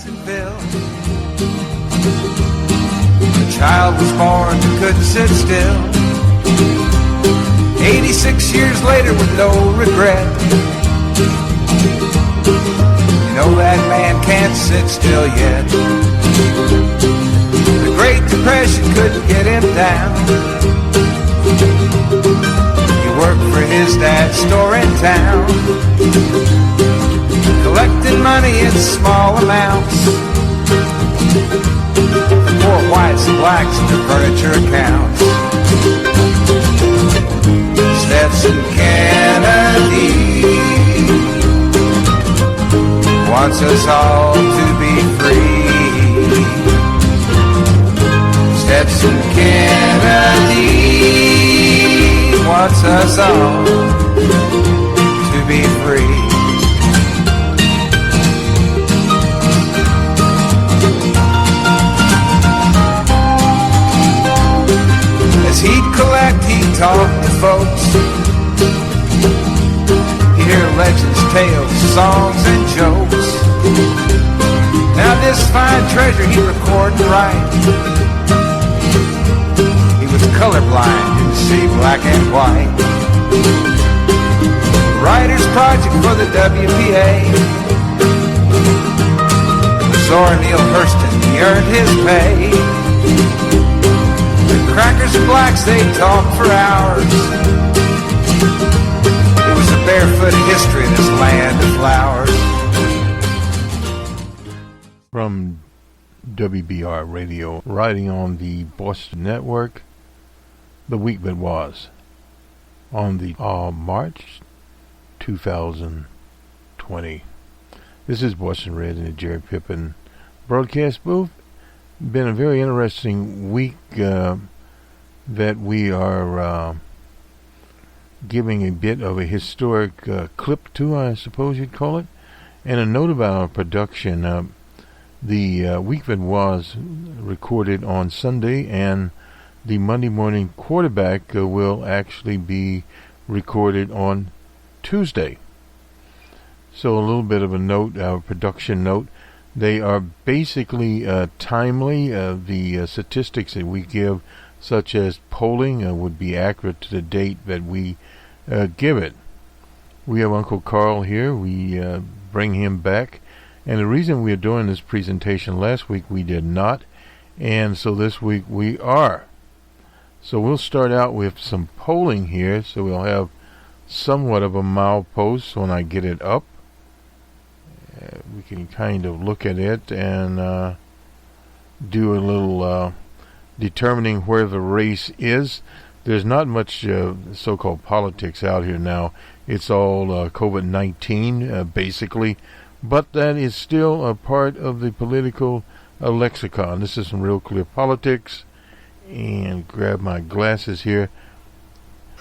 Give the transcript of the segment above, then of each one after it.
Jacksonville. A child was born who couldn't sit still. 86 years later with no regret. You know that man can't sit still yet. The Great Depression couldn't get him down. He worked for his dad's store in town, collecting money in small amounts. Poor whites and blacks in their furniture accounts. Stetson Kennedy wants us all to be free. Stetson Kennedy wants us all to be free. As he'd collect, he'd talk to folks. He'd hear legends, tales, songs, and jokes. Now this fine treasure he'd record and write. He was colorblind, didn't see black and white. Writer's project for the WPA. Zora Neale Hurston, he earned his pay. Crackers and blacks, they talk for hours. It was a barefoot history, this land of flowers. From WBR Radio, riding on the Boston Network, the week that was, on the March 2020. This is Boston Red in the Jerry Pippin broadcast booth. Been a very interesting week that we are giving a bit of a historic clip to, I suppose you'd call it, and a note about our production. The week that was recorded on Sunday, and the Monday morning quarterback will actually be recorded on Tuesday. So a little bit of a note, our production note. They are basically timely. The statistics that we give, such as polling, would be accurate to the date that we give it. We have Uncle Carl here. We bring him back. And the reason we are doing this presentation, last week we did not, and so this week we are. So we'll start out with some polling here, so we'll have somewhat of a milepost when I get it up. We can kind of look at it and do a little determining where the race is. There's not much so-called politics out here now. It's all COVID-19, basically. But that is still a part of the political lexicon. This is some real clear politics. And grab my glasses here.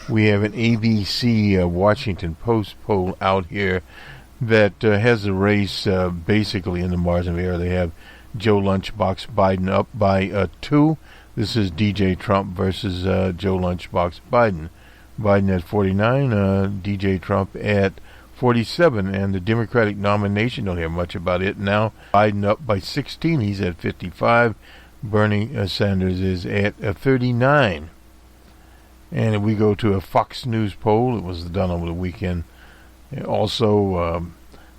We have an ABC Washington Post poll out here that has the race basically in the margin of error. They have Joe Lunchbox Biden up by 2. This is DJ Trump versus Joe Lunchbox Biden. Biden at 49, DJ Trump at 47. And the Democratic nomination, don't hear much about it now. Biden up by 16, he's at 55. Bernie Sanders is at 39. And if we go to a Fox News poll, it was done over the weekend. Also,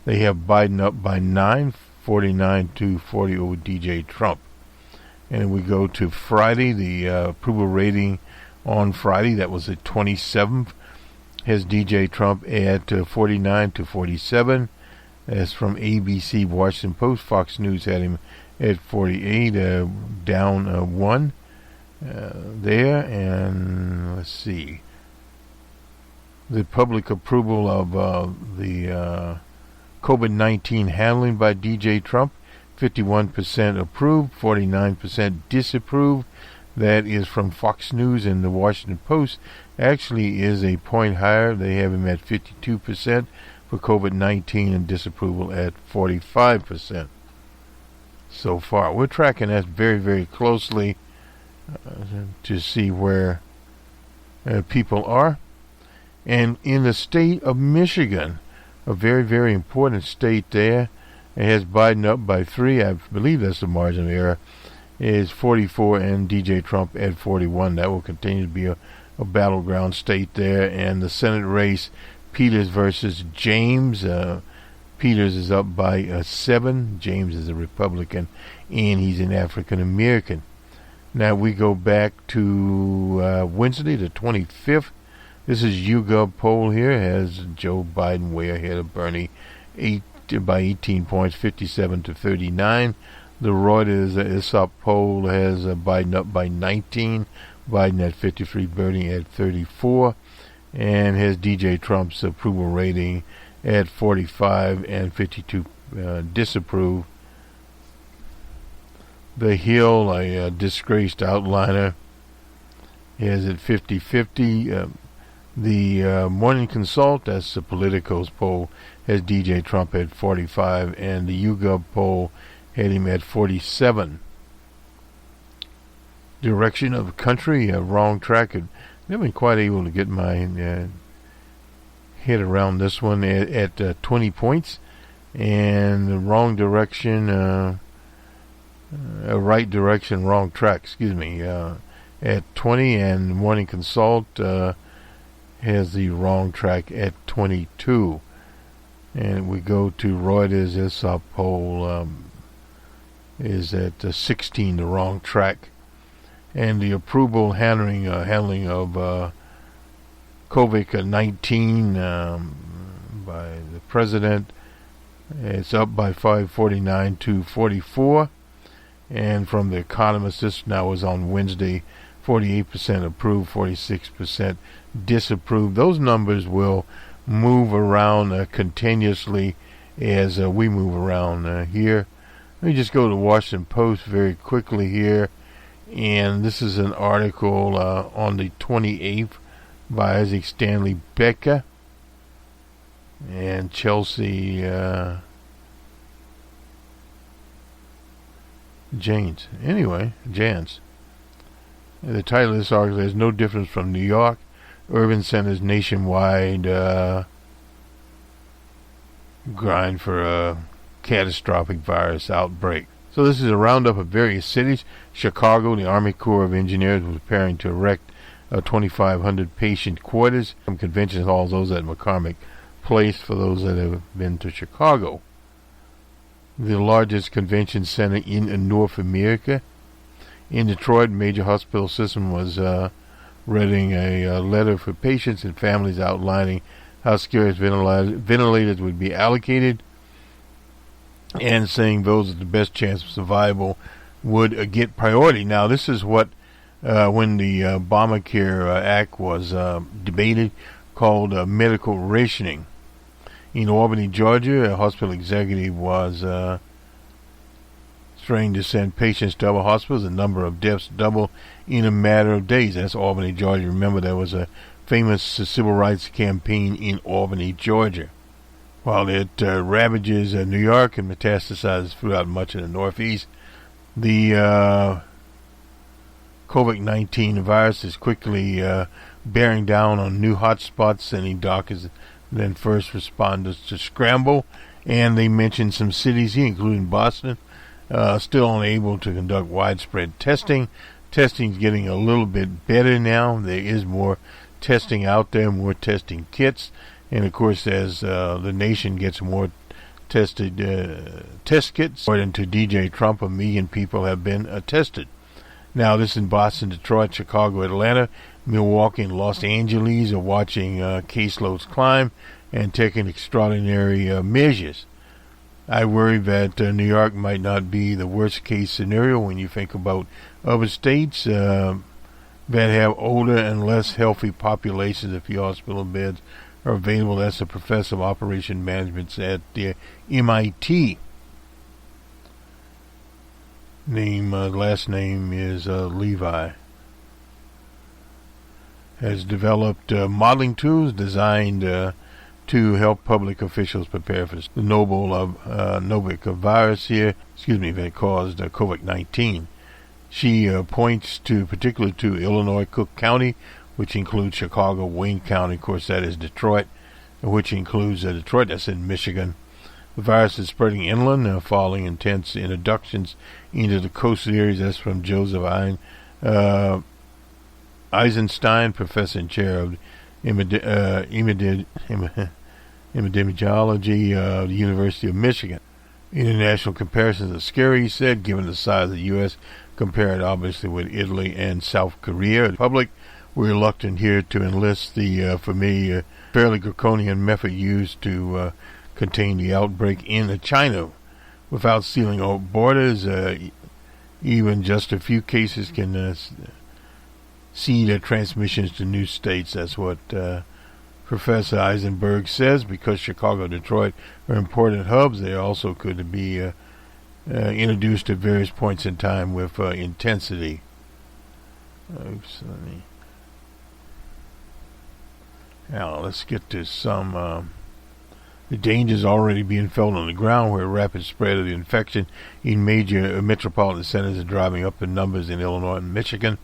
they have Biden up by 9, 49 to 40 over DJ Trump. And we go to Friday, the approval rating on Friday, that was the 27th, has DJ Trump at 49 to 47. That's from ABC, Washington Post. Fox News had him at 48, down 1 there. And let's see. The public approval of the COVID-19 handling by DJ Trump, 51% approved, 49% disapproved. That is from Fox News, and the Washington Post actually is a point higher. They have him at 52% for COVID-19 and disapproval at 45% so far. We're tracking that very, very closely to see where people are. And in the state of Michigan, a very, very important state there, It has Biden up by 3. I believe that's the margin of error. It is 44 and DJ Trump at 41. That will continue to be a battleground state there. And the Senate race, Peters versus James. Peters is up by 7. James is a Republican, and he's an African American. Now we go back to Wednesday, the 25th. This is YouGov poll here. Has Joe Biden way ahead of Bernie by 18 points, 57 to 39. The Reuters ISOP poll has Biden up by 19. Biden at 53, Bernie at 34. And has DJ Trump's approval rating at 45 and 52 disapprove. The Hill, a disgraced outliner, is at 50-50. The Morning Consult, that's the Políticos poll, has DJ Trump at 45, and the YouGov poll had him at 47. Direction of the country, wrong track. I've been quite able to get my head around this one at 20 points, and the wrong direction, right direction, wrong track, at 20, and the Morning Consult has the wrong track at 22. And we go to Reuters, ISOP poll is at 16, the wrong track. And the approval handling of COVID-19 by the president, it's up by 549 to 44. And from The Economist, this now was on Wednesday, 48% approved, 46% disapproved. Those numbers will move around continuously as we move around here. Let me just go to Washington Post very quickly here. And this is an article on the 28th by Isaac Stanley Becker and Chelsea Jans. The title of this article is "No Difference from New York. Urban Centers Nationwide Grind for a Catastrophic Virus Outbreak." So this is a roundup of various cities. Chicago, the Army Corps of Engineers was preparing to erect 2,500 patient quarters. Some convention halls, those at McCormick Place for those that have been to Chicago. The largest convention center in North America. In Detroit, major hospital system was reading a letter for patients and families outlining how scarce ventilators would be allocated, and saying those with the best chance of survival would get priority. Now, this is what, when the Obamacare Act was debated, called medical rationing. In Albany, Georgia, a hospital executive was trained to send patients to other hospitals. The number of deaths doubled in a matter of days. That's Albany, Georgia. Remember, there was a famous civil rights campaign in Albany, Georgia. While it ravages New York and metastasizes throughout much of the Northeast, the COVID-19 virus is quickly bearing down on new hotspots, sending doctors and first responders to scramble. And they mentioned some cities here, including Boston, still unable to conduct widespread testing. Testing's getting a little bit better now. There is more testing out there, more testing kits. And, of course, as the nation gets more test kits, according to DJ Trump, 1 million people have been tested. Now, this in Boston, Detroit, Chicago, Atlanta, Milwaukee, and Los Angeles are watching caseloads climb and taking extraordinary measures. I worry that New York might not be the worst case scenario when you think about other states that have older and less healthy populations. If your hospital beds are available, that's a professor of operation management at the MIT. Last name is Levi. Has developed modeling tools designed to help public officials prepare for the Novik virus here, that caused COVID-19. She points particularly to Illinois, Cook County, which includes Chicago, Wayne County, of course that is Detroit, which includes Detroit, that's in Michigan, The virus is spreading inland, following intense introductions into the coastal areas. That's from Joseph Eisenstein, professor and chair of epidemiology of the University of Michigan. International comparisons are scary, he said, given the size of the U.S., compared obviously with Italy and South Korea. The public, we're reluctant here to enlist the familiar, fairly draconian method used to contain the outbreak in China without sealing all borders. Even just a few cases can see their transmissions to new states. That's what Professor Eisenberg says. Because Chicago and Detroit are important hubs, they also could be introduced at various points in time with intensity. Now let's get to some the dangers already being felt on the ground, where rapid spread of the infection in major metropolitan centers is driving up in numbers in Illinois and Michigan.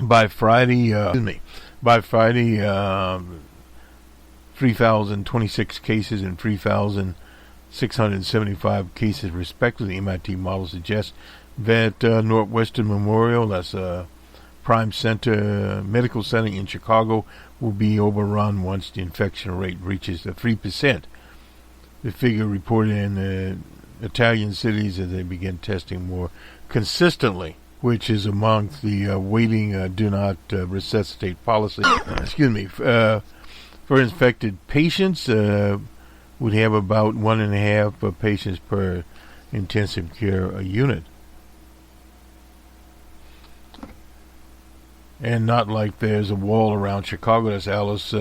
By Friday, 3,026 cases and 3,675 cases respectively. MIT model suggests that Northwestern Memorial, that's a prime center, medical center in Chicago, will be overrun once the infection rate reaches 3%. The figure reported in Italian cities as they begin testing more consistently, which is amongst the waiting do not resuscitate policy. For infected patients, would have about 1.5 patients per intensive care unit. And not like there's a wall around Chicago. That's Alice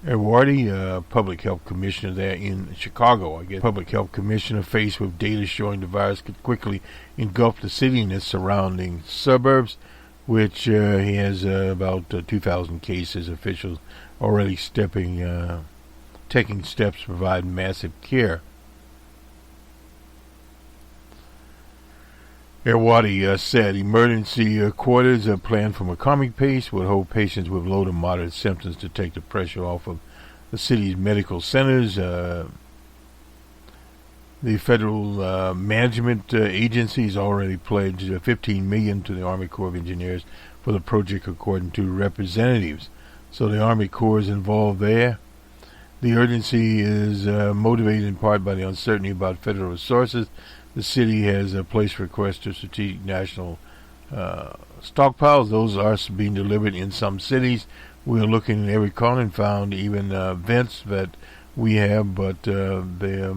Erwardy, public health commissioner there in Chicago. I guess public health commissioner faced with data showing the virus could quickly engulf the city and its surrounding suburbs, which has about 2,000 cases. Officials already taking steps to provide massive care. Erwadi said emergency quarters are planned from a calming pace, would hold patients with low to moderate symptoms to take the pressure off of the city's medical centers. The federal management agencies already pledged $15 million to the Army Corps of Engineers for the project, according to representatives. So the Army Corps is involved there. The urgency is motivated in part by the uncertainty about federal resources. The city has placed requests to strategic national stockpiles. Those are being delivered in some cities. We are looking in every corner and found even vents that we have, but they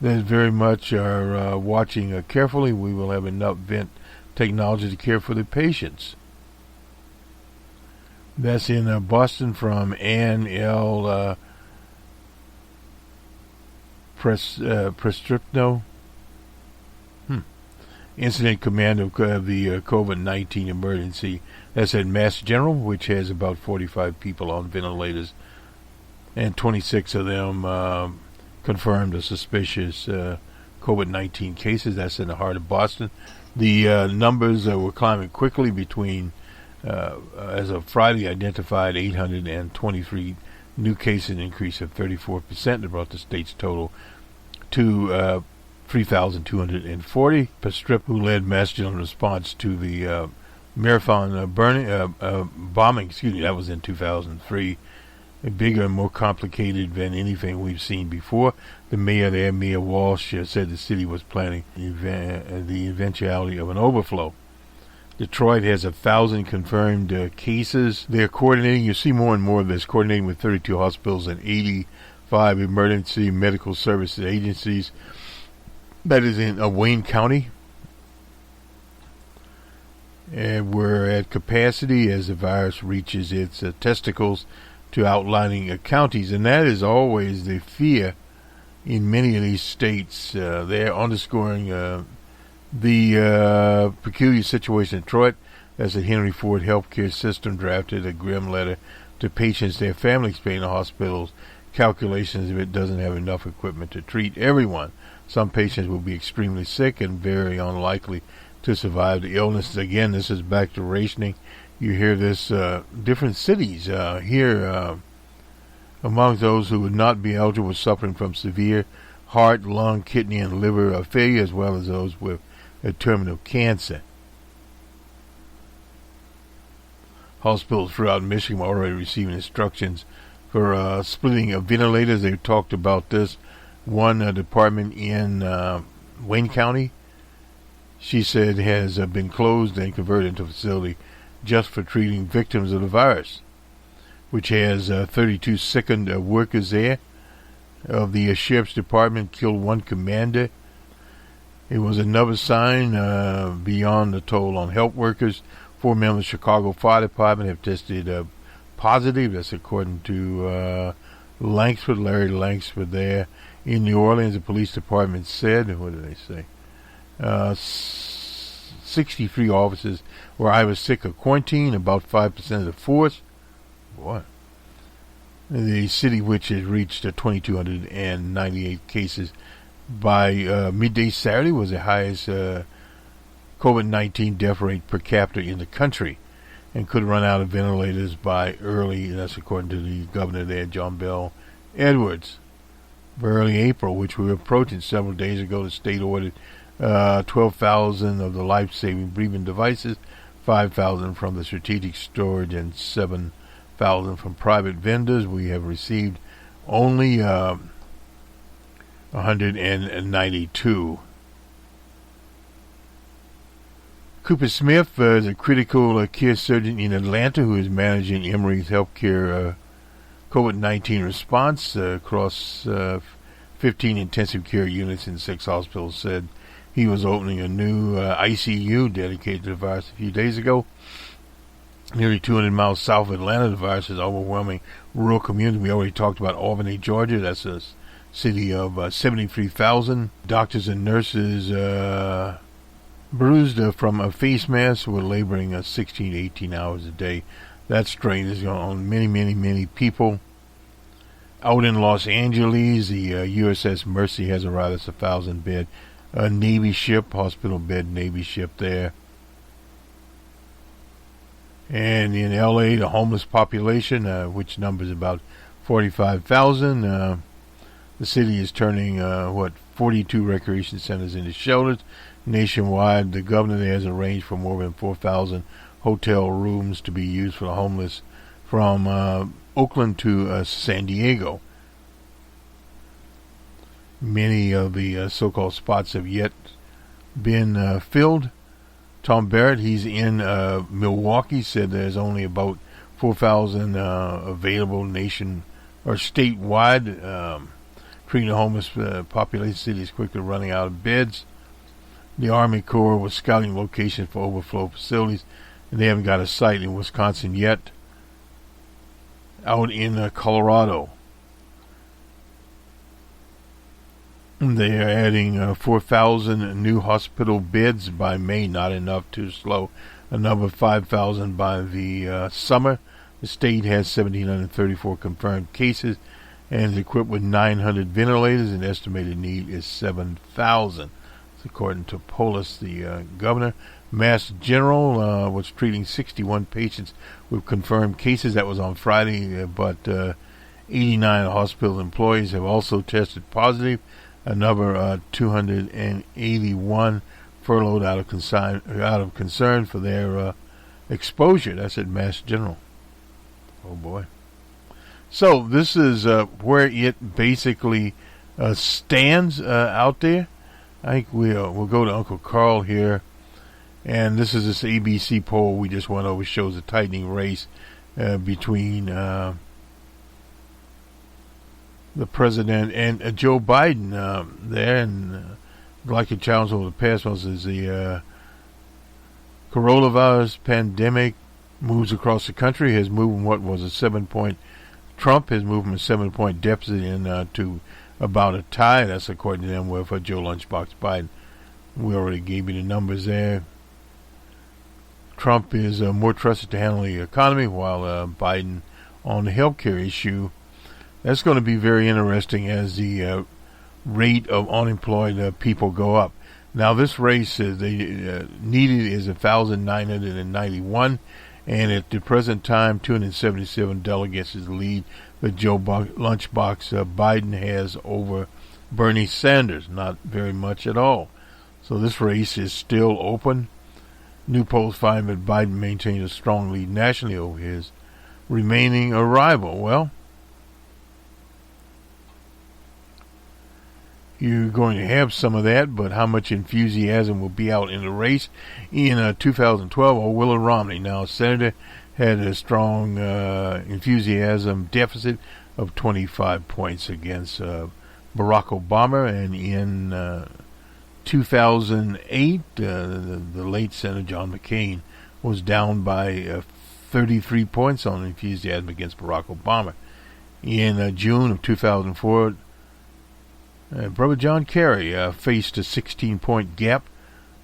very much are watching carefully. We will have enough vent technology to care for the patients. That's in Boston from Ann L. Prestripno, incident commander of the COVID-19 emergency. That's at Mass General, which has about 45 people on ventilators, and 26 of them confirmed or suspicious COVID-19 cases. That's in the heart of Boston. The numbers were climbing quickly between, as of Friday, identified 823 new cases, an increase of 34%. That brought the state's total to 3,240. Pastrip, who led Mass General response to the Marathon bombing, that was in 2003, bigger and more complicated than anything we've seen before. The mayor there, Mayor Walsh, said the city was planning the eventuality of an overflow. Detroit has 1,000 confirmed cases. They're coordinating, you see more and more of this, coordinating with 32 hospitals and 85 emergency medical services agencies. That is in Wayne County. And we're at capacity as the virus reaches its testicles to outlining counties. And that is always the fear in many of these states. They're underscoring the peculiar situation in Detroit, as the Henry Ford healthcare system drafted a grim letter to patients, their families paying the hospital's calculations if it doesn't have enough equipment to treat everyone. Some patients will be extremely sick and very unlikely to survive the illness. Again, this is back to rationing. You hear this, different cities here. Among those who would not be eligible were suffering from severe heart, lung, kidney, and liver failure, as well as those with a terminal cancer. Hospitals throughout Michigan were already receiving instructions for splitting of ventilators. They talked about this. One department in Wayne County, she said, has been closed and converted into a facility just for treating victims of the virus, which has 32 sickened workers there. Of the sheriff's department, killed one commander. It was another sign beyond the toll on health workers. 4 members of the Chicago Fire Department have tested positive. That's according to Larry Langsford there. In New Orleans, the police department said, what did they say? 63 officers were either sick or quarantined, about 5% of the force. Boy. The city, which has reached 2,298 cases by midday Saturday, was the highest COVID-19 death rate per capita in the country, and could run out of ventilators by early, that's according to the governor there, John Bell Edwards. By early April, which we were approaching several days ago, the state ordered 12,000 of the life-saving breathing devices, 5,000 from the strategic storage, and 7,000 from private vendors. We have received only 192. Cooper Smith is a critical care surgeon in Atlanta who is managing Emory's healthcare COVID-19 response across 15 intensive care units in 6 hospitals. Said he was opening a new ICU dedicated to the virus a few days ago. Nearly 200 miles south of Atlanta, the virus is overwhelming rural community. We already talked about Albany, Georgia. That's a city of 73,000. Doctors and nurses bruised from a face mask were laboring 16 to 18 hours a day. That strain is on many people. Out in Los Angeles, the USS Mercy has arrived. It's a 1,000-bed Navy ship, hospital bed Navy ship there. And in L.A., the homeless population, which numbers about 45,000, the city is turning 42 recreation centers into shelters nationwide. The governor there has arranged for more than 4,000 hotel rooms to be used for the homeless from Oakland to San Diego. Many of the so-called spots have yet been filled. Tom Barrett, he's in Milwaukee, said there's only about 4,000 available nation or statewide. Treating the homeless population, city is quickly running out of beds. The Army Corps was scouting locations for overflow facilities, and they haven't got a site in Wisconsin yet. Out in Colorado, they are adding 4,000 new hospital beds by May. Not enough, too slow. Another 5,000 by the summer. The state has 1,734 confirmed cases and is equipped with 900 ventilators. An estimated need is 7,000. That's according to Polis, the governor. Mass General was treating 61 patients with confirmed cases. That was on Friday, but 89 hospital employees have also tested positive. Another 281 furloughed out of concern for their exposure. That's at Mass General. Oh boy! So this is where it basically stands out there. I think we'll go to Uncle Carl here, and this is this ABC poll we just went over. Shows a tightening race between the president and Joe Biden there, and like a challenge over the past months is the coronavirus pandemic moves across the country. Has moved what was a 7-point. Trump has moved from a 7-point deficit to about a tie. That's according to them with Joe Lunchbox Biden. We already gave you the numbers there. Trump is more trusted to handle the economy, while Biden on the healthcare issue. That's going to be very interesting as the rate of unemployed people go up. Now, this race they needed is 1,991, and at the present time, 277 delegates is the lead. the lunchbox Biden has over Bernie Sanders. Not very much at all. So this race is still open. New polls find that Biden maintains a strong lead nationally over his remaining rival. Well, you're going to have some of that, but how much enthusiasm will be out in the race? In 2012, Willie Romney, now a senator, had a strong enthusiasm deficit of 25 points against Barack Obama, and in 2008, the late Senator John McCain was down by 33 points on enthusiasm against Barack Obama. In June of 2004, Brother John Kerry faced a 16-point gap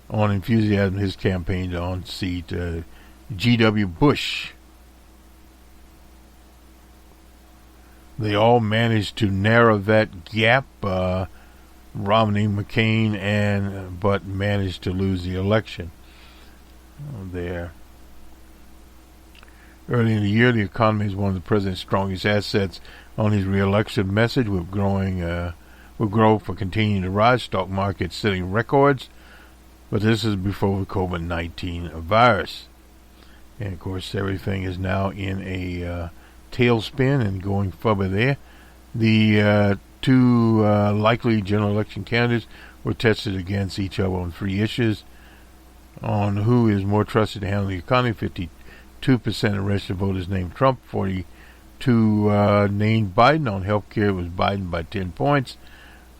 on enthusiasm in his campaign to unseat G.W. Bush. They all managed to narrow that gap, Romney, McCain, but managed to lose the election there. Early in the year, the economy is one of the president's strongest assets on his re-election message, with growth for continuing to rise, stock market setting records. But this is before the COVID-19 virus. And of course, everything is now in a tailspin and going further there. The two likely general election candidates were tested against each other on 3 issues. On who is more trusted to handle the economy, 52% of registered voters named Trump, 42% named Biden. On health care, it was Biden by 10 points.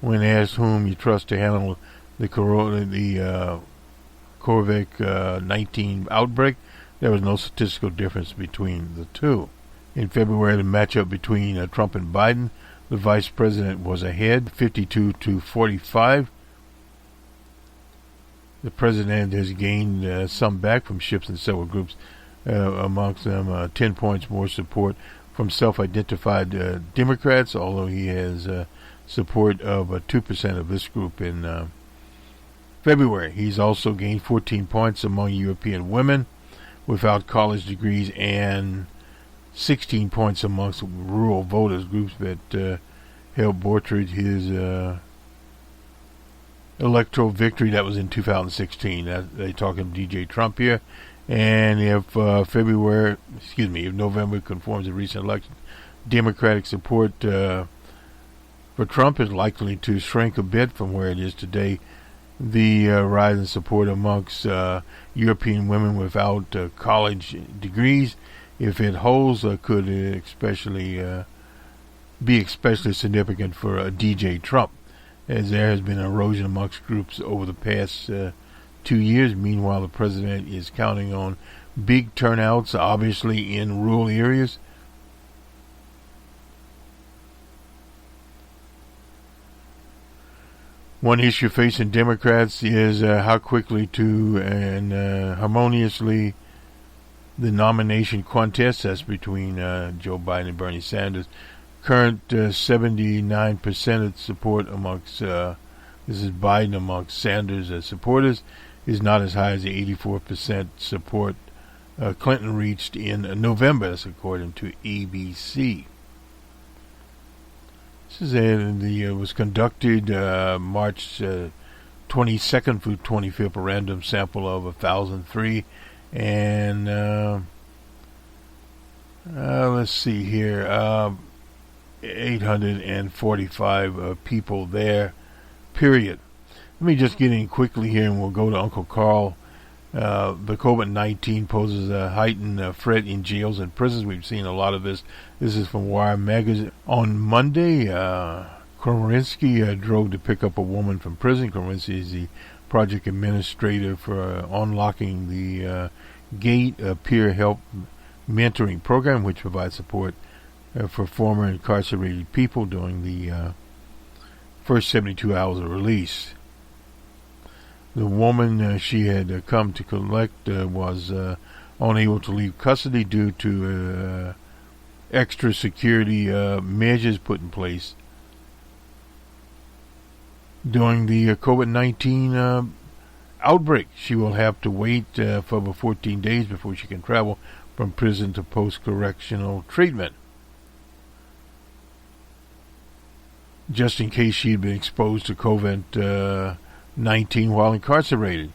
When asked whom you trust to handle the COVID-19 outbreak, there was no statistical difference between the two. In February, the matchup between Trump and Biden, the vice president was ahead, 52-45. The president has gained some back from shifts in several groups, amongst them 10 points more support from self-identified Democrats, although he has support of 2% of this group in February. He's also gained 14 points among European women without college degrees and 16 points amongst rural voters, groups that helped buttress his electoral victory. That was in 2016. They talking DJ Trump here. And if November conforms to recent election, Democratic support for Trump is likely to shrink a bit from where it is today. The rise in support amongst European women without college degrees, if it holds, could be especially significant for DJ Trump, as there has been erosion amongst groups over the past 2 years. Meanwhile, the president is counting on big turnouts, obviously in rural areas. One issue facing Democrats is how quickly to and harmoniously the nomination contest, that's between Joe Biden and Bernie Sanders. Current 79% of support amongst, this is Biden amongst Sanders supporters, is not as high as the 84% support Clinton reached in November, that's according to ABC. This is was conducted March 22nd through 25th, a random sample of 1,003, and let's see here, 845 people there, period. Let me just get in quickly here, and we'll go to Uncle Carl. The COVID-19 poses a heightened threat in jails and prisons. We've seen a lot of this. This is from Wire Magazine. On Monday, Kromerinsky drove to pick up a woman from prison. Kromerinsky is the project administrator for unlocking the GATE peer help mentoring program, which provides support for former incarcerated people during the first 72 hours of release. The woman she had come to collect was unable to leave custody due to extra security measures put in place during the COVID-19 outbreak. She will have to wait for over 14 days before she can travel from prison to post-correctional treatment. just in case she had been exposed to COVID-19 while incarcerated.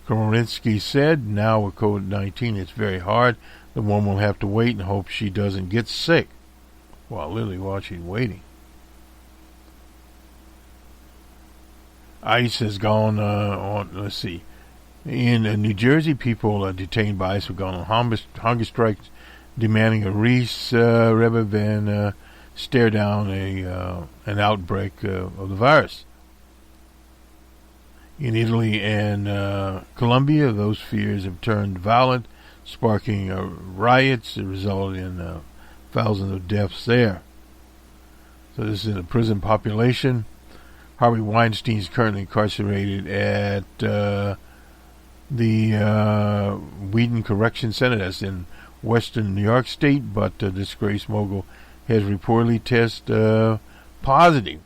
Korensky said, now with COVID-19, it's very hard. The woman will have to wait and hope she doesn't get sick. Well, literally while she's waiting. ICE has gone on, let's see. In New Jersey, people detained by ICE have gone on hunger strikes, demanding a release rather than stare down an outbreak of the virus. In Italy and Colombia, those fears have turned violent, sparking riots that resulted in thousands of deaths there. So this is a prison population. Harvey Weinstein is currently incarcerated at the Wheaton Correction Center. That's in western New York State, but the disgraced mogul has reportedly tested positive.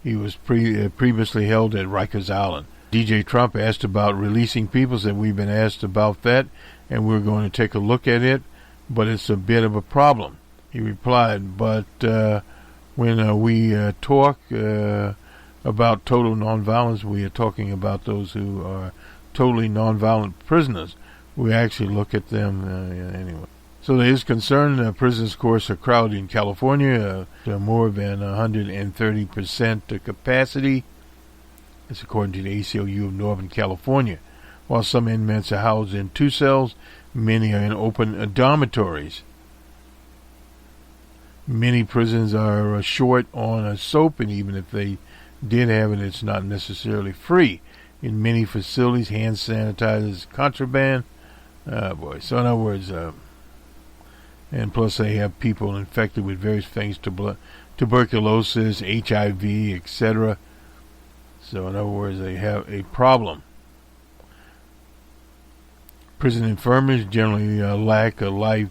He was previously held at Rikers Island. DJ Trump asked about releasing people, said we've been asked about that, and we're going to take a look at it, but it's a bit of a problem. He replied, but when we talk about total nonviolence, we are talking about those who are totally nonviolent prisoners. We actually look at them anyway. So there is concern. Prisons, of course, are crowded in California, more than 130% capacity. That's according to the ACLU of Northern California. While some inmates are housed in 2 cells, many are in open dormitories. Many prisons are short on soap, and even if they did have it, it's not necessarily free. In many facilities, hand sanitizer is contraband. So in other words, and plus they have people infected with various things, tuberculosis, HIV, etc. So in other words, they have a problem. Prison infirmaries generally lack life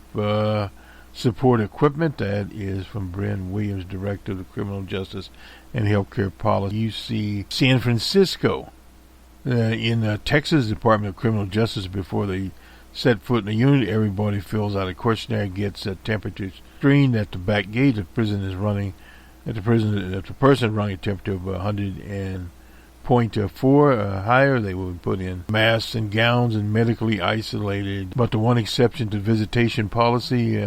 support equipment. That is from Brent Williams, Director of Criminal Justice and Healthcare Policy, UC San Francisco. In Texas Department of Criminal Justice, before they set foot in the unit, everybody fills out a questionnaire, gets a temperature screened at the back gate. If the person running a temperature of 100.4 higher, they will be put in masks and gowns and medically isolated. But the one exception to visitation policy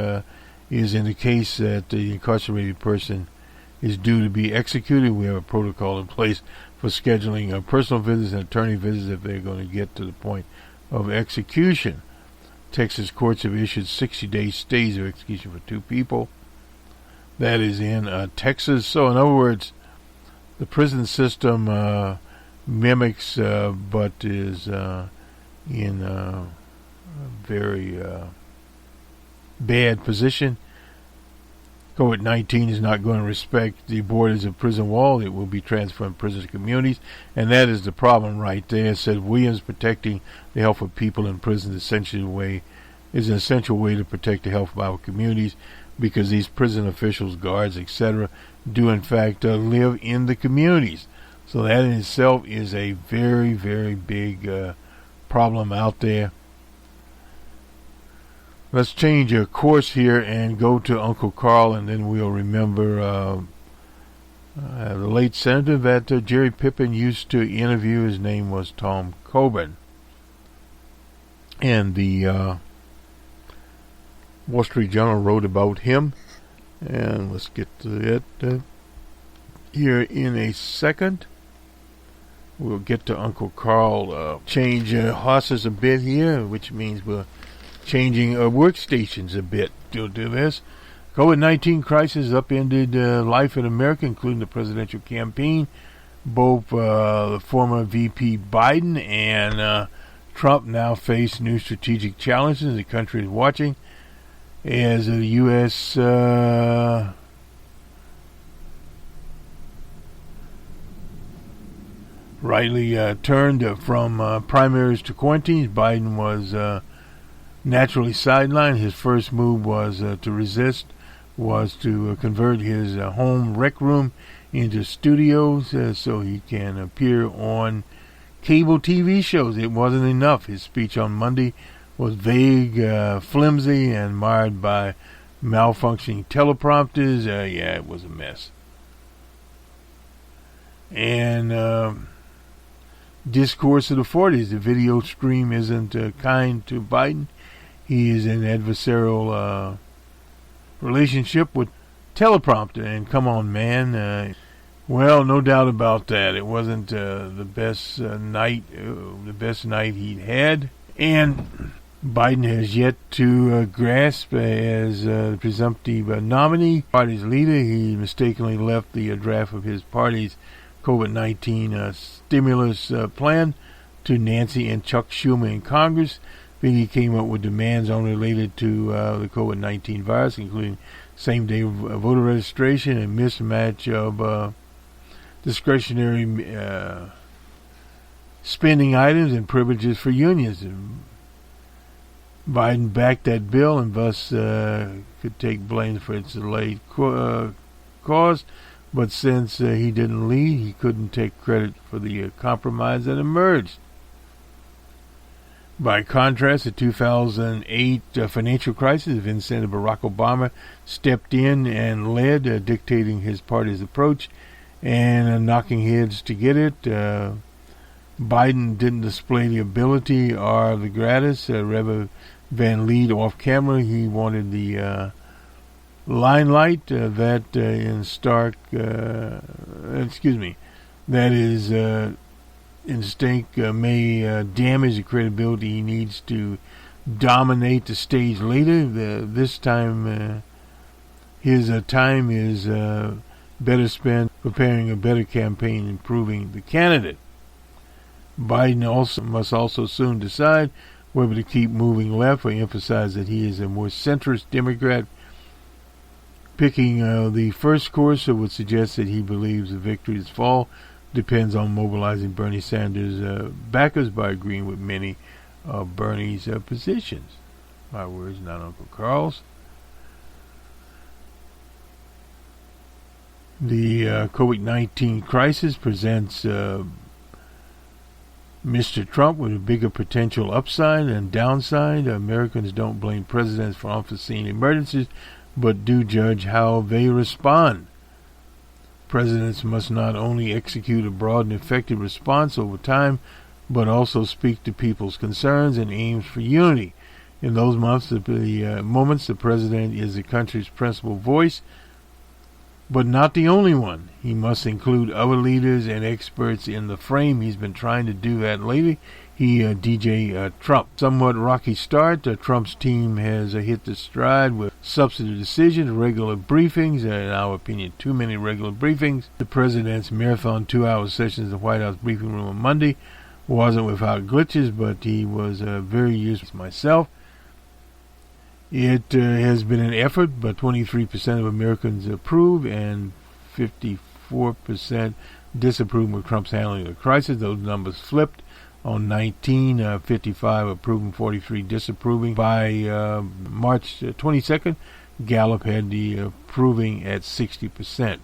is in the case that the incarcerated person is due to be executed. We have a protocol in place for scheduling personal visits and attorney visits if they're going to get to the point of execution. Texas courts have issued 60-day stays of execution for 2 people. That is in Texas. So in other words, the prison system mimics, but is in a very bad position. COVID-19 is not going to respect the borders of prison wall. It will be transferred prison to communities, and that is the problem right there. It said Williams, protecting the health of people in prison is an essential way to protect the health of our communities, because these prison officials, guards, etc., do in fact live in the communities. So that in itself is a very, very big problem out there. Let's change course here and go to Uncle Carl, and then we'll remember the late senator that Jerry Pippen used to interview. His name was Tom Coburn. And the Wall Street Journal wrote about him. And let's get to it here in a second. We'll get to Uncle Carl. Change horses a bit here, which means we're changing workstations a bit to do this. COVID-19 crisis upended life in America, including the presidential campaign. Both the former VP Biden and Trump now face new strategic challenges. The country is watching as the U.S. rightly turned from primaries to quarantines. Biden was naturally sidelined. His first move was to convert his home rec room into studios so he can appear on cable TV shows. It wasn't enough. His speech on Monday was vague, flimsy, and marred by malfunctioning teleprompters. It was a mess. And discourse of the 40s. The video stream isn't kind to Biden. He is in adversarial relationship with teleprompter. And come on, man. Well, no doubt about that. It wasn't the best night he'd had. And Biden has yet to grasp as the presumptive nominee, party's leader. He mistakenly left the draft of his party's COVID-19 stimulus plan to Nancy and Chuck Schumer in Congress. Then he came up with demands only related to the COVID-19 virus, including same-day voter registration and mismatch of discretionary spending items and privileges for unions. Biden backed that bill and thus could take blame for its delayed cause. But since he didn't lead, he couldn't take credit for the compromise that emerged. By contrast, the 2008 financial crisis, then Senator Barack Obama stepped in and led, dictating his party's approach and knocking heads to get it. Biden didn't display the ability or the gratis, rather than lead off camera. He wanted the limelight that is instinct may damage the credibility he needs to dominate the stage later. This time, his time is better spent preparing a better campaign, improving the candidate. Biden must also soon decide whether to keep moving left or emphasize that he is a more centrist Democrat. Picking the first course would suggest that he believes the victory's fall depends on mobilizing Bernie Sanders' backers by agreeing with many of Bernie's positions. My words, not Uncle Carl's. The COVID-19 crisis presents Mr. Trump with a bigger potential upside and downside. Americans don't blame presidents for unforeseen emergencies, but do judge how they respond. Presidents must not only execute a broad and effective response over time, but also speak to people's concerns and aims for unity. In those moments, the president is the country's principal voice, but not the only one. He must include other leaders and experts in the frame. He's been trying to do that lately. DJ Trump. Somewhat rocky start. Trump's team has hit the stride with substantive decisions, regular briefings, in our opinion, too many regular briefings. The president's marathon 2-hour sessions in the White House briefing room on Monday wasn't without glitches, but he was very useful myself. It has been an effort, but 23% of Americans approve and 54% disapprove of Trump's handling of the crisis. Those numbers flipped. On 19, 55 approving, 43 disapproving. By March 22nd, Gallup had the approving at 60%.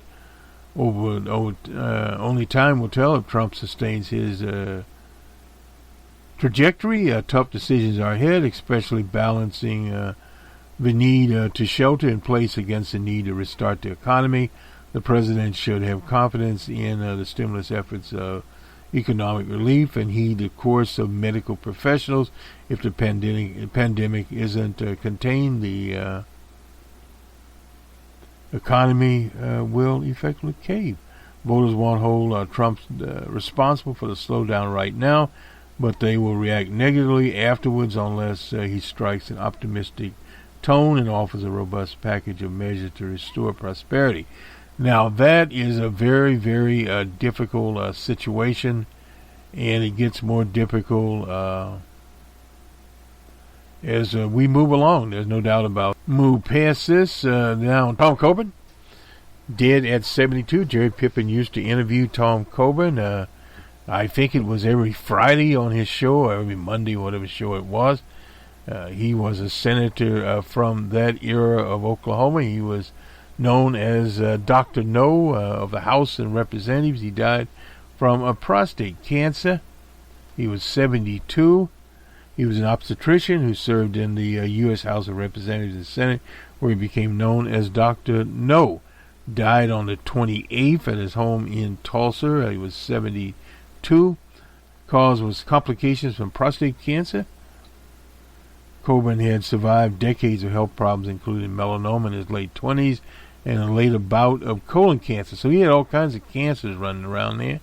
Only time will tell if Trump sustains his trajectory. Tough decisions are ahead, especially balancing the need to shelter in place against the need to restart the economy. The president should have confidence in the stimulus efforts of economic relief and heed the course of medical professionals. If the pandemic isn't contained, the economy will effectively cave. Voters won't hold Trump responsible for the slowdown right now, but they will react negatively afterwards unless he strikes an optimistic tone and offers a robust package of measures to restore prosperity. Now, that is a very, very difficult situation, and it gets more difficult as we move along. There's no doubt about it. Move past this. Now, Tom Coburn, dead at 72. Jerry Pippen used to interview Tom Coburn. I think it was every Friday on his show, or every Monday, whatever show it was. He was a senator from that era of Oklahoma. He was known as Dr. No of the House of Representatives. He died from prostate cancer. He was 72. He was an obstetrician who served in the U.S. House of Representatives and Senate, where he became known as Dr. No. died on the 28th at his home in Tulsa. He was 72. Cause was complications from prostate cancer. Coburn had survived decades of health problems, including melanoma in his late 20s and a later bout of colon cancer. So he had all kinds of cancers running around there.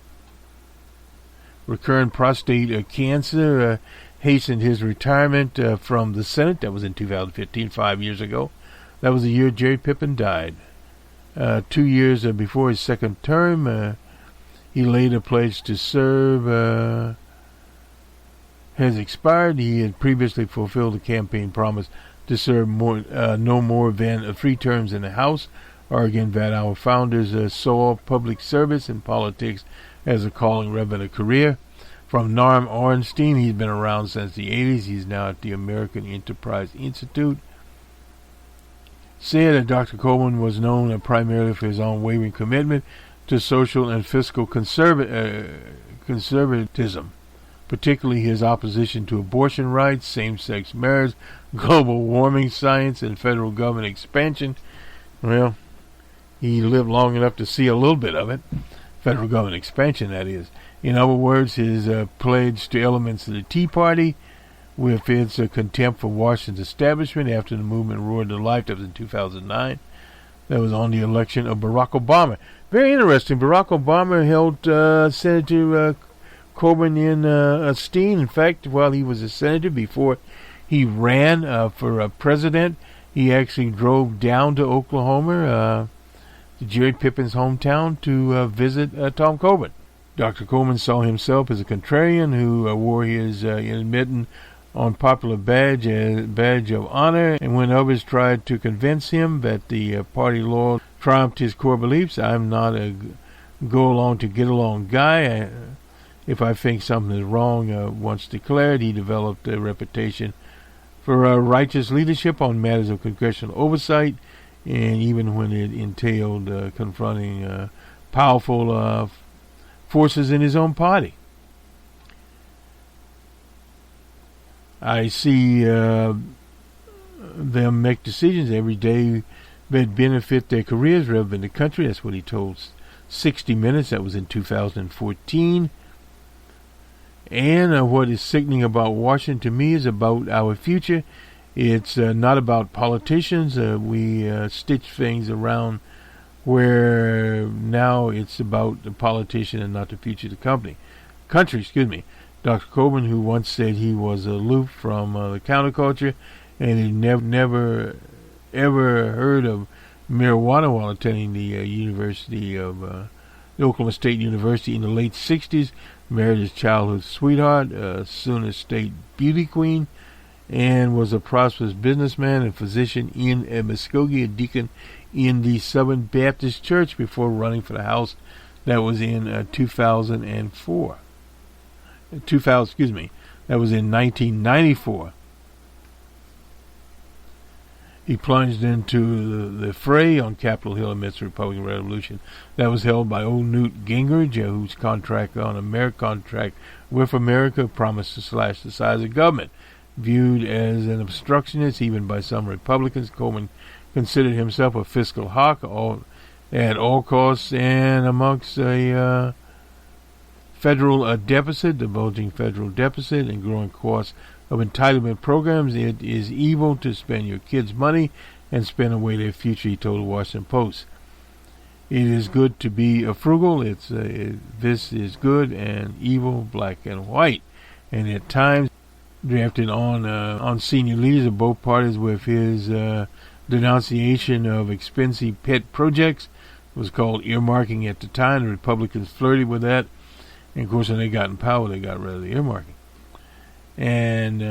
Recurrent prostate cancer hastened his retirement from the Senate. That was in 2015, 5 years ago. That was the year Jerry Pippen died. 2 years before his second term, he later pledged to serve has expired. He had previously fulfilled the campaign promise to serve no more than 3 terms in the House, arguing that our founders saw public service and politics as a calling rather than a career. From Norm Ornstein, he's been around since the 80s. He's now at the American Enterprise Institute. Said that Dr. Coburn was known primarily for his unwavering commitment to social and fiscal conservatism, particularly his opposition to abortion rights, same-sex marriage, global warming science, and federal government expansion. Well, he lived long enough to see a little bit of it. Federal government expansion, that is. In other words, his pledge to elements of the Tea Party, with its contempt for Washington's establishment after the movement roared to life. That was in 2009. That was on the election of Barack Obama. Very interesting. Barack Obama held Senator Coburn in esteem. In fact, while he was a senator, before he ran for president, he actually drove down to Oklahoma, to Jerry Pippen's hometown, to visit Tom Coburn. Dr. Coburn saw himself as a contrarian who wore his intermittent unpopular badge as badge of honor, and when others tried to convince him that the party law trumped his core beliefs, I'm not a go-along-to-get-along guy. If I think something is wrong, once declared, he developed a reputation for righteous leadership on matters of congressional oversight, and even when it entailed confronting powerful forces in his own party. I see them make decisions every day that benefit their careers rather than the country. That's what he told 60 Minutes. That was in 2014. And what is sickening about Washington to me is about our future. It's not about politicians. We stitch things around where now it's about the politician and not the future of the country. Dr. Coburn, who once said he was aloof from the counterculture and he never ever heard of marijuana while attending the University of the Oklahoma State University in the late 60s, married his childhood sweetheart, soon a state beauty queen, and was a prosperous businessman and physician in Muskogee, a deacon in the Southern Baptist Church before running for the House. That was in 2004. That was in 1994. He plunged into the fray on Capitol Hill amidst the Republican Revolution. That was held by old Newt Gingrich, whose contract with America promised to slash the size of government. Viewed as an obstructionist even by some Republicans, Coburn considered himself a fiscal hawk at all costs, and amongst a federal deficit, the bulging federal deficit, and growing costs of entitlement programs, it is evil to spend your kids' money and spend away their future, he told the Washington Post. It is good to be frugal. This is good and evil, black and white. And at times, drafted on senior leaders of both parties with his denunciation of expensive pet projects. It was called earmarking at the time. The Republicans flirted with that. And, of course, when they got in power, they got rid of the earmarking. And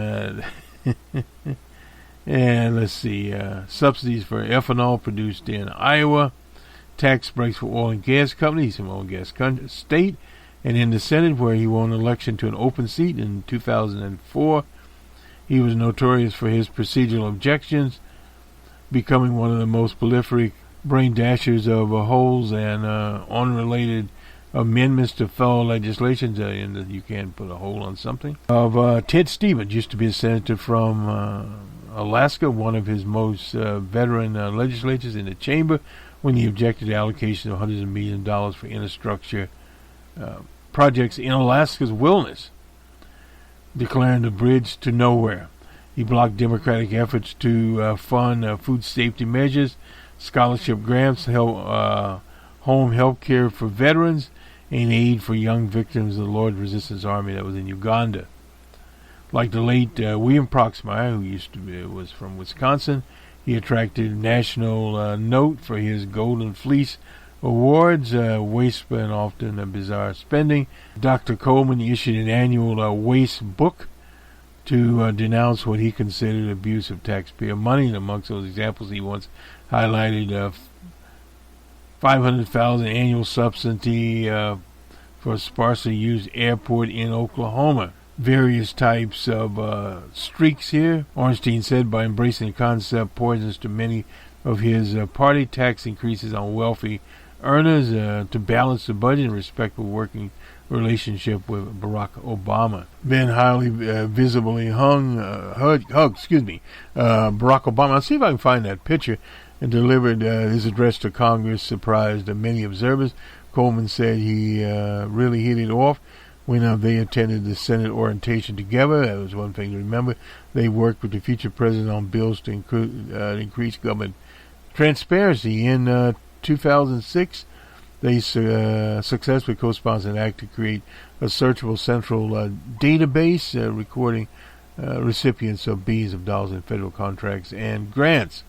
and let's see, subsidies for ethanol produced in Iowa, tax breaks for oil and gas companies, some oil and gas state, and in the Senate, where he won an election to an open seat in 2004, he was notorious for his procedural objections, becoming one of the most prolific brain dashers of holes and unrelated amendments to fellow legislation, and you can't put a hole on something. Of Ted Stevens, used to be a senator from Alaska, one of his most veteran legislators in the chamber, when he objected to allocation of hundreds of millions of dollars for infrastructure projects in Alaska's wilderness, declaring the bridge to nowhere. He blocked Democratic efforts to fund food safety measures, scholarship grants, home health care for veterans, and aid for young victims of the Lord's Resistance Army that was in Uganda. Like the late William Proxmire, who was from Wisconsin, he attracted a national note for his Golden Fleece Awards, wasteful and often bizarre spending. Dr. Coleman issued an annual waste book to denounce what he considered abuse of taxpayer money, and amongst those examples he once highlighted $500,000 annual subsidy for a sparsely used airport in Oklahoma. Various types of streaks here. Ornstein said by embracing the concept poisons to many of his party, tax increases on wealthy earners to balance the budget and respectful working relationship with Barack Obama. Then highly visibly Barack Obama. I'll see if I can find that picture, and delivered his address to Congress surprised many observers. Coleman said he really hit it off when they attended the Senate orientation together. That was one thing to remember. They worked with the future president on bills to increase government transparency. In 2006, they successfully co-sponsored an act to create a searchable central database recording recipients of billions of dollars in federal contracts and grants.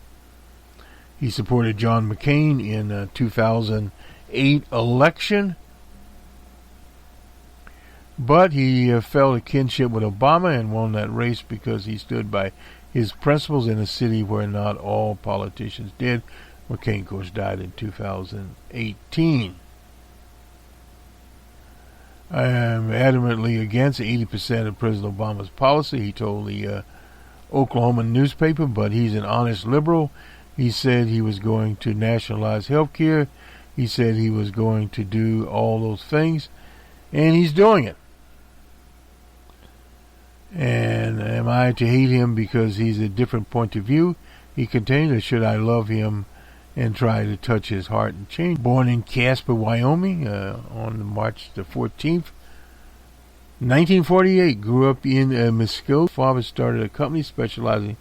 He supported John McCain in 2008 election, but he felt a kinship with Obama and won that race because he stood by his principles in a city where not all politicians did. McCain, of course, died in 2018. I am adamantly against 80% of President Obama's policy, he told the Oklahoma newspaper, but he's an honest liberal. He said he was going to nationalize health care. He said he was going to do all those things, and he's doing it. And am I to hate him because he's a different point of view? He continued, or should I love him and try to touch his heart and change? Born in Casper, Wyoming, on March the 14th, 1948, grew up in Muskogee. Father started a company specializing in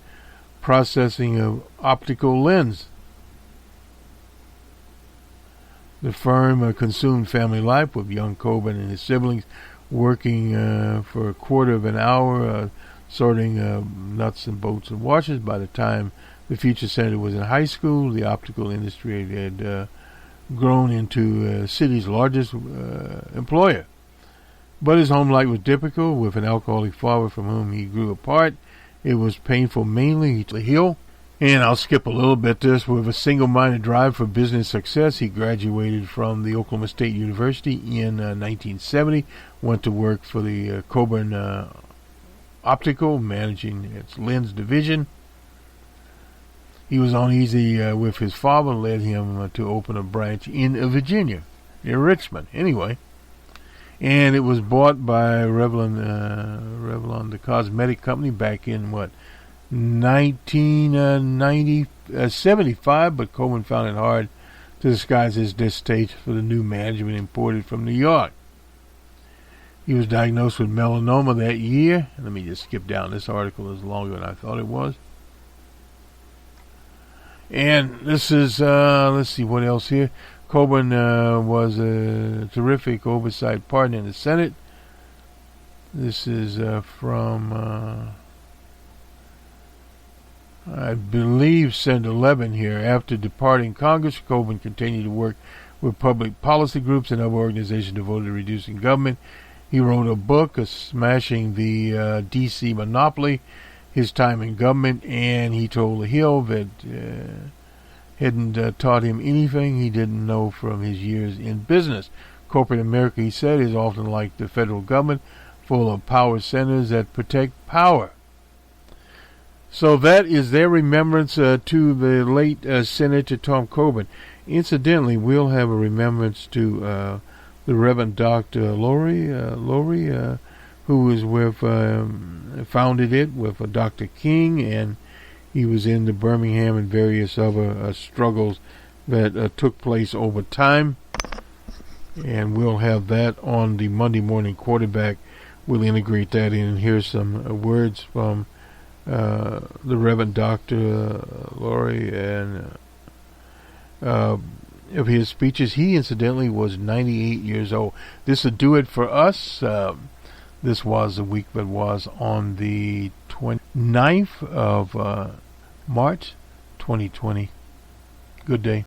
processing of optical lens. The firm consumed family life, with young Coben and his siblings working for a quarter of an hour, sorting nuts and bolts and washers. By the time the future senator was in high school, the optical industry had grown into the city's largest employer. But his home life was difficult, with an alcoholic father from whom he grew apart. It was painful, mainly to heal. And I'll skip a little bit this. With a single-minded drive for business success, he graduated from the Oklahoma State University in 1970, went to work for the Coburn Optical, managing its lens division. He was uneasy with his father, led him to open a branch in Virginia, near Richmond, anyway. And it was bought by Revlon, the cosmetic company, back in, 1975, but Coleman found it hard to disguise his distaste for the new management imported from New York. He was diagnosed with melanoma that year. Let me just skip down. This article is longer than I thought it was. And this is, let's see what else here. Coburn was a terrific oversight partner in the Senate. This is from, I believe, Senate 11 here. After departing Congress, Coburn continued to work with public policy groups and other organizations devoted to reducing government. He wrote a book, Smashing the D.C. Monopoly, His Time in Government, and he told The Hill that hadn't taught him anything he didn't know from his years in business. Corporate America, he said, is often like the federal government, full of power centers that protect power. So that is their remembrance to the late Senator Tom Coburn. Incidentally, we'll have a remembrance to the Reverend Dr. Lowry, who was with, founded it with Dr. King, and he was in the Birmingham and various other struggles that took place over time. And we'll have that on the Monday morning quarterback. We'll integrate that in. And here's some words from the Reverend Dr. Laurie and of his speeches. He incidentally was 98 years old. This will do it for us. This was the week that was on the 29th of March 2020. Good day.